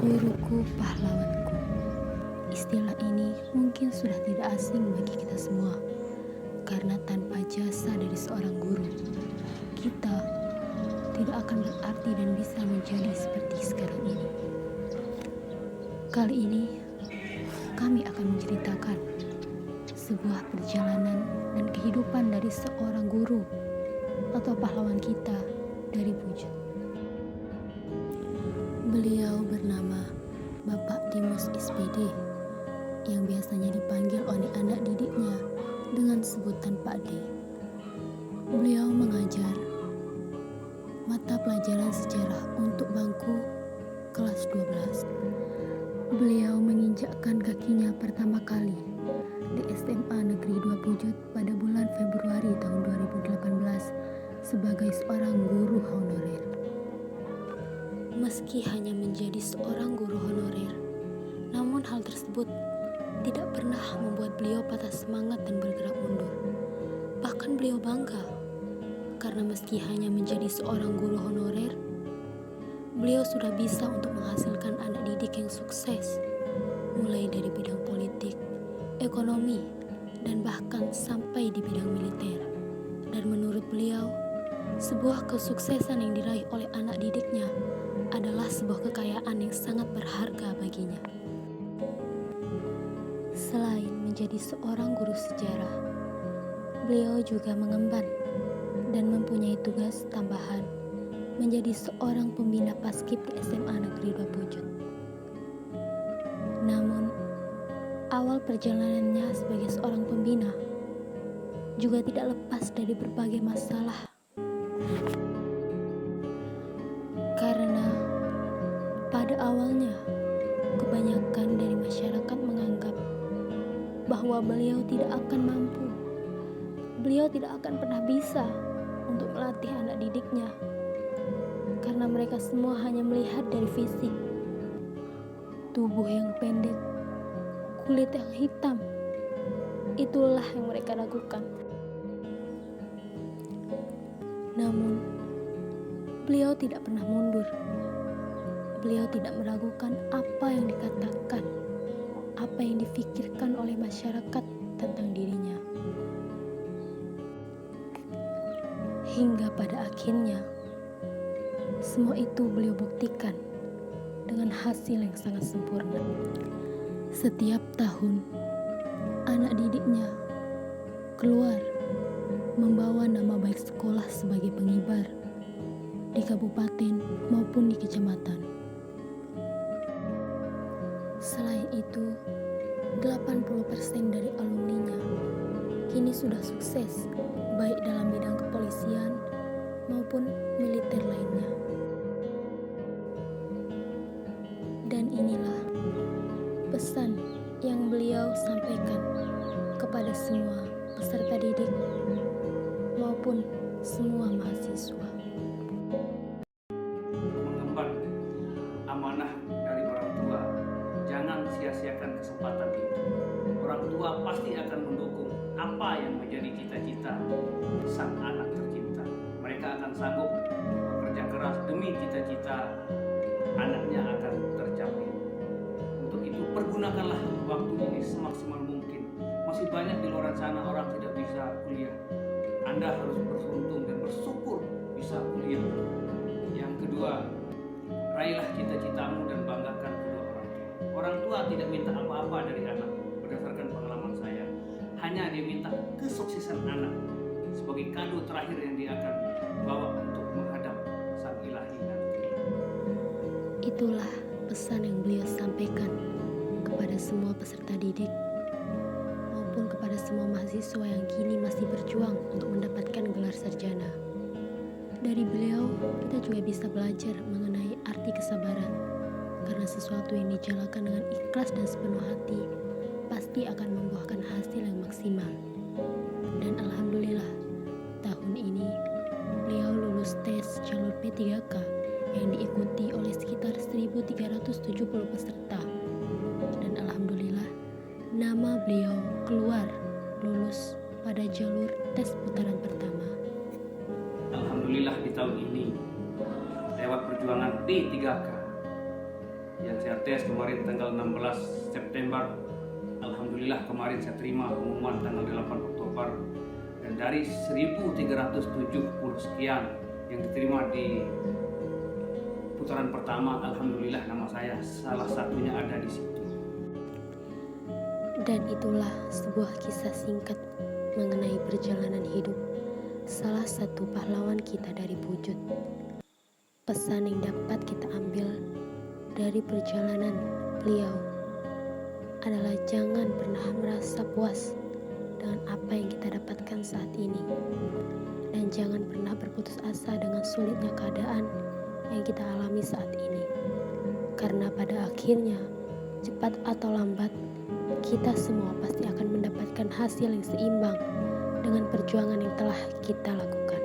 Guruku, pahlawanku. Istilah ini mungkin sudah tidak asing bagi kita semua, karena tanpa jasa dari seorang guru, kita tidak akan berarti dan bisa menjadi seperti sekarang ini. Kali ini, kami akan menceritakan sebuah perjalanan dan kehidupan dari seorang guru atau pahlawan kita dari Pujon. Beliau bernama Bapak Dimas SPD, yang biasanya dipanggil oleh anak didiknya dengan sebutan Pak D. Beliau mengajar mata pelajaran sejarah untuk bangku kelas 12. Beliau menginjakkan kakinya pertama kali di SMA Negeri 2 Pujut pada bulan Februari tahun 2018 sebagai seorang guru honorer. Meski hanya menjadi seorang guru honorer, namun hal tersebut tidak pernah membuat beliau patah semangat dan bergerak mundur. Bahkan beliau bangga, karena meski hanya menjadi seorang guru honorer, beliau sudah bisa untuk menghasilkan anak didik yang sukses, mulai dari bidang politik, ekonomi, dan bahkan sampai di bidang militer. Dan menurut beliau, sebuah kesuksesan yang diraih oleh anak didiknya adalah sebuah kekayaan yang sangat berharga baginya. Selain menjadi seorang guru sejarah, beliau juga mengemban dan mempunyai tugas tambahan menjadi seorang pembina paskib di SMA Negeri 2 Pujut. Namun, awal perjalanannya sebagai seorang pembina juga tidak lepas dari berbagai masalah. Karena pada awalnya, kebanyakan dari masyarakat menganggap bahwa beliau tidak akan mampu. Beliau tidak akan pernah bisa untuk melatih anak didiknya, karena mereka semua hanya melihat dari fisik, tubuh yang pendek, kulit yang hitam. Itulah yang mereka ragukan. Namun, beliau tidak pernah mundur. Beliau tidak meragukan apa yang dikatakan, apa yang difikirkan oleh masyarakat tentang dirinya. Hingga pada akhirnya, semua itu beliau buktikan dengan hasil yang sangat sempurna. Setiap tahun, anak didiknya keluar membawa nama baik sekolah sebagai pengibar di kabupaten maupun di kecamatan. Selain itu, 80% dari alumninya kini sudah sukses baik dalam bidang kepolisian maupun militer lainnya. Dan inilah pesan yang beliau sampaikan kepada semua peserta didik maupun semua mahasiswa. Mengemban amanah dari orang tua, jangan sia-siakan kesempatan itu. Orang tua pasti akan mendukung apa yang menjadi cita-cita sang anak tercinta. Mereka akan sanggup bekerja keras demi cita-cita anaknya akan tercapai. Untuk itu pergunakanlah waktu ini semaksimal mungkin. Masih banyak di luar sana orang tidak bisa kuliah. Anda harus beruntung dan bersyukur bisa kuliah. Yang kedua, raihlah cita-citamu dan banggakan kedua orang tua. Orang tua tidak minta apa-apa dari anak. Berdasarkan pengalaman saya, hanya dia minta kesuksesan anak sebagai kado terakhir yang dia akan bawa untuk menghadap sang ilahi nanti. Itulah pesan yang beliau sampaikan kepada semua peserta didik maupun kepada semua mahasiswa yang kini masih berjuang untuk mendapatkan gelar sarjana. Dari beliau, kita juga bisa belajar mengenai arti kesabaran, karena sesuatu yang dijalankan dengan ikhlas dan sepenuh hati pasti akan membuahkan hasil yang maksimal. Dan alhamdulillah, tahun ini beliau lulus tes jalur P3K yang diikuti oleh sekitar 1.370 peserta. Dan alhamdulillah, nama beliau keluar lulus pada jalur tes putaran pertama. Alhamdulillah di tahun ini lewat perjuangan P3K yang saya tes kemarin tanggal 16 September. Alhamdulillah kemarin saya terima pengumuman tanggal 8 Oktober. Dan dari 1370 sekian yang diterima di putaran pertama, alhamdulillah nama saya salah satunya ada di situ. Dan itulah sebuah kisah singkat mengenai perjalanan hidup salah satu pahlawan kita dari Pujut. Pesan yang dapat kita ambil dari perjalanan beliau adalah jangan pernah merasa puas dengan apa yang kita dapatkan saat ini. Dan jangan pernah berputus asa dengan sulitnya keadaan yang kita alami saat ini. Karena pada akhirnya, cepat atau lambat, kita semua pasti akan mendapatkan hasil yang seimbang dengan perjuangan yang telah kita lakukan.